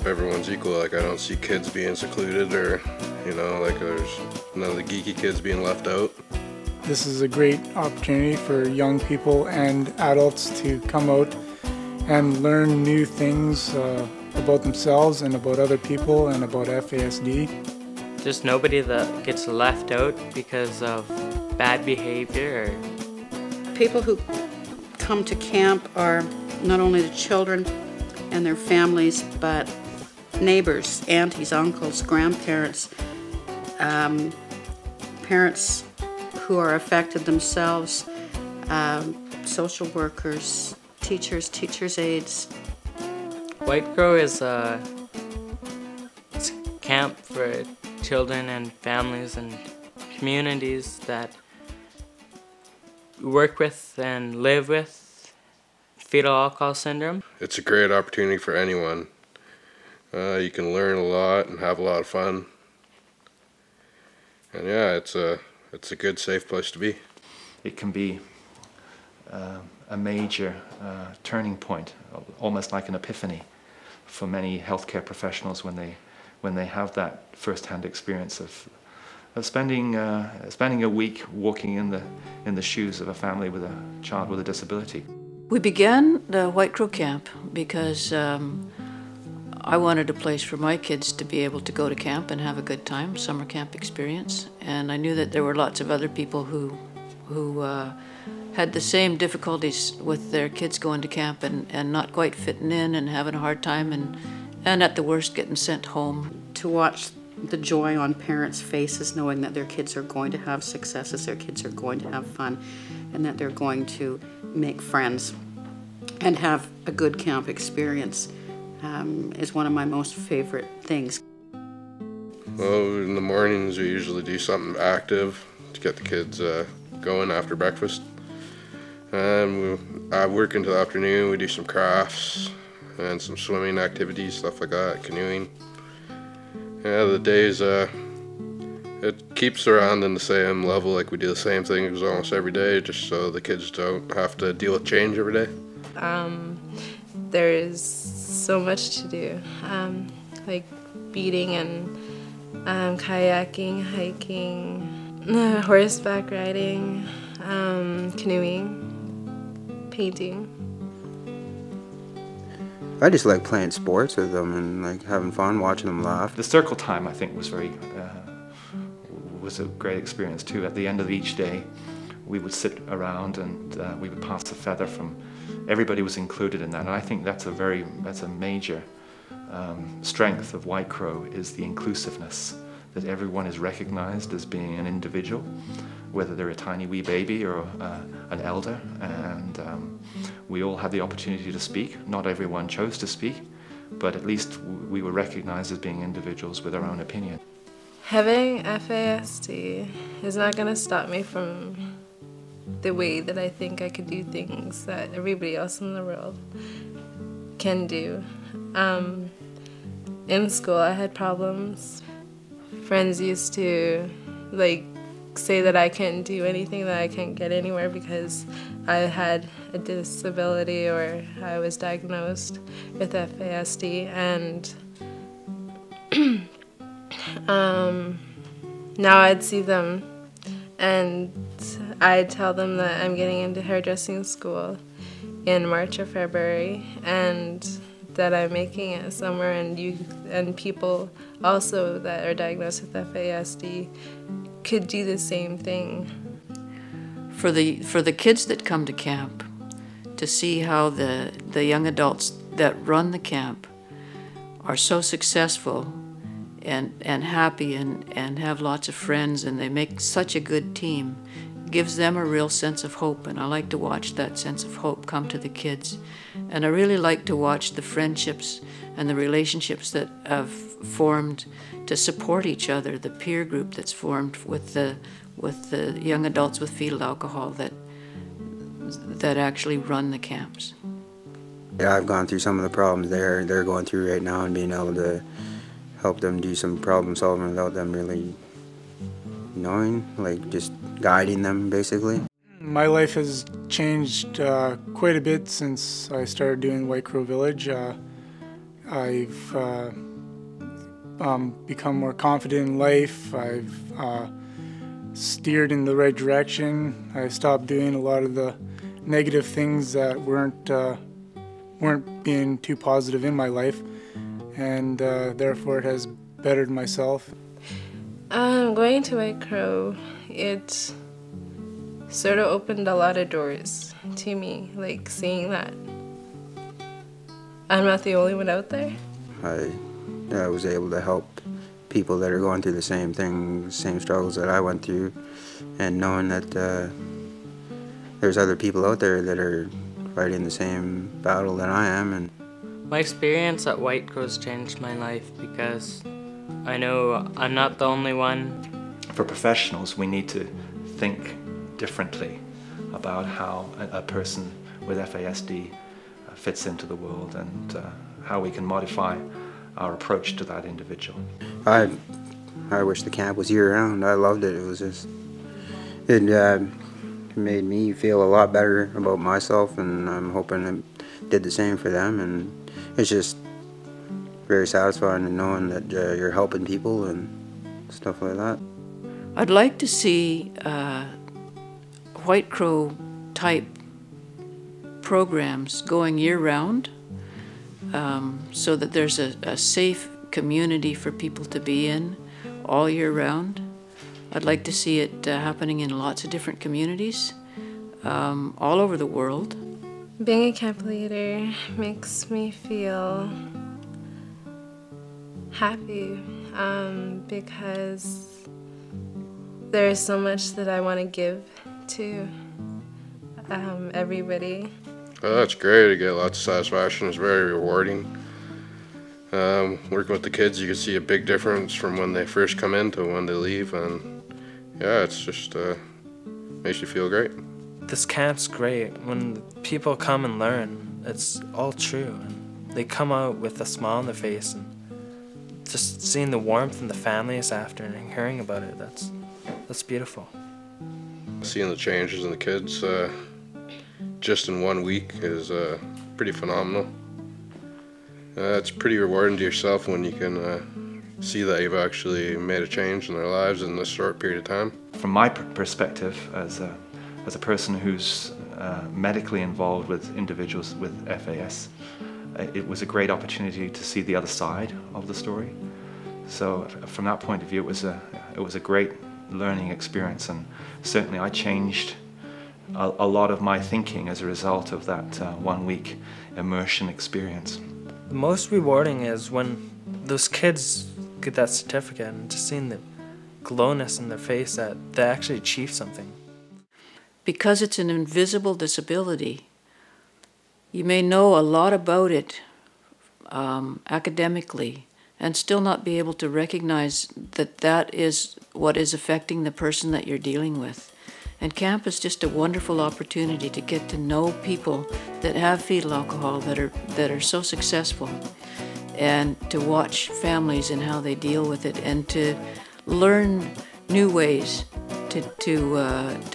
everyone's equal. Like, I don't see kids being secluded or, you know, like there's none of the geeky kids being left out. This is a great opportunity for young people and adults to come out and learn new things about themselves and about other people and about FASD. Just nobody that gets left out because of bad behavior. People who come to camp are not only the children and their families, but neighbors, aunties, uncles, grandparents, parents who are affected themselves, social workers, teachers' aides. WHITECROW is a camp for children and families and communities that work with and live with fetal alcohol syndrome. It's a great opportunity for anyone. You can learn a lot and have a lot of fun. And yeah, it's a good, safe place to be. It can be a major turning point, almost like an epiphany for many healthcare professionals when they have that first-hand experience of spending a week walking in the shoes of a family with a child with a disability. We began the WHITECROW camp because I wanted a place for my kids to be able to go to camp and have a good time, summer camp experience, and I knew that there were lots of other people who had the same difficulties with their kids going to camp and not quite fitting in and having a hard time and at the worst getting sent home. To watch the joy on parents' faces knowing that their kids are going to have successes, their kids are going to have fun, and that they're going to make friends and have a good camp experience is one of my most favorite things. Well, in the mornings we usually do something active to get the kids going after breakfast. I work into the afternoon, we do some crafts and some swimming activities, stuff like that, canoeing. Yeah, the days, it keeps around in the same level, like we do the same things almost every day, just so the kids don't have to deal with change every day. There's so much to do, like beading and kayaking, hiking, horseback riding, canoeing, painting. I just like playing sports with them and like having fun, watching them laugh. The circle time, I think, was a great experience too. At the end of each day, we would sit around and we would pass a feather from. Everybody was included in that, and I think that's a major strength of WHITECROW is the inclusiveness, that everyone is recognized as being an individual, whether they're a tiny wee baby or an elder, and we all had the opportunity to speak. Not everyone chose to speak, but at least we were recognized as being individuals with our own opinion. Having FASD is not going to stop me from the way that I think I could do things that everybody else in the world can do. In school I had problems. Friends used to say that I couldn't do anything, that I couldn't get anywhere because I had a disability or I was diagnosed with FASD, and now I'd see them and I'd tell them that I'm getting into hairdressing school in March or February and that I'm making it somewhere, and people also that are diagnosed with FASD could do the same thing. For the kids that come to camp, to see how the young adults that run the camp are so successful and happy and have lots of friends and they make such a good team, gives them a real sense of hope, and I like to watch that sense of hope come to the kids. And I really like to watch the friendships and the relationships that have formed to support each other, the peer group that's formed with the young adults with fetal alcohol that actually run the camps. Yeah, I've gone through some of the problems they're going through right now, and being able to help them do some problem solving without them really knowing, like just guiding them basically. My life has changed quite a bit since I started doing WHITECROW Village. I've become more confident in life. I've steered in the right direction. I stopped doing a lot of the negative things that weren't being too positive in my life, and therefore it has bettered myself. Going to White Crow, it sort of opened a lot of doors to me, like seeing that I'm not the only one out there. I was able to help people that are going through the same things, same struggles that I went through, and knowing that there's other people out there that are fighting the same battle that I am. And my experience at White Crow's changed my life because I know I'm not the only one. For professionals, we need to think differently about how a person with FASD fits into the world and how we can modify our approach to that individual. I wish the camp was year-round. I loved it. It was just, it made me feel a lot better about myself, and I'm hoping it did the same for them. And it's just very satisfying in knowing that you're helping people and stuff like that. I'd like to see White Crow type programs going year-round, so that there's a safe community for people to be in all year round. I'd like to see it happening in lots of different communities all over the world. Being a camp leader makes me feel happy because there is so much that I want to give to everybody. Oh, that's great. I get lots of satisfaction. It's very rewarding. Working with the kids, you can see a big difference from when they first come in to when they leave, and yeah, it's just makes you feel great. This camp's great. When people come and learn, it's all true, and they come out with a smile on their face, and just seeing the warmth in the families after and hearing about it, that's beautiful. Seeing the changes in the kids just in 1 week is pretty phenomenal. It's pretty rewarding to yourself when you can see that you've actually made a change in their lives in this short period of time. From my perspective, as a person who's medically involved with individuals with FAS, it was a great opportunity to see the other side of the story. So from that point of view, it was a great learning experience, and certainly I changed a lot of my thinking as a result of that 1 week immersion experience. The most rewarding is when those kids get that certificate and just seeing the glowness in their face that they actually achieved something. Because it's an invisible disability, you may know a lot about it academically and still not be able to recognize that that is what is affecting the person that you're dealing with. And camp is just a wonderful opportunity to get to know people that have fetal alcohol that are so successful, and to watch families and how they deal with it, and to learn new ways to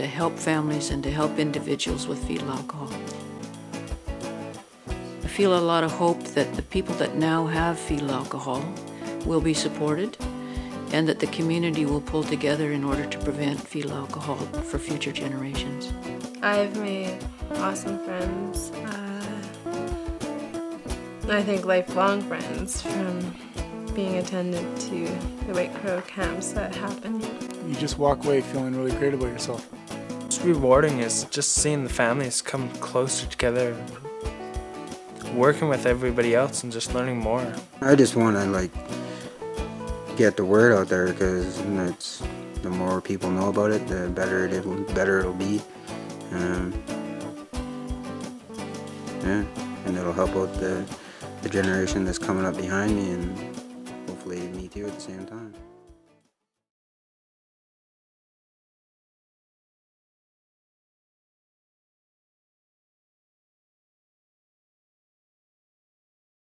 help families and to help individuals with fetal alcohol. I feel a lot of hope that the people that now have fetal alcohol will be supported, and that the community will pull together in order to prevent fetal alcohol for future generations. I've made awesome friends. I think lifelong friends from being attendant to the White Crow camps that happen. You just walk away feeling really great about yourself. What's rewarding is just seeing the families come closer together, working with everybody else and just learning more. I just want to get the word out there, because the more people know about it, the better it'll be. Yeah, and it'll help out the generation that's coming up behind me, and hopefully me too at the same time.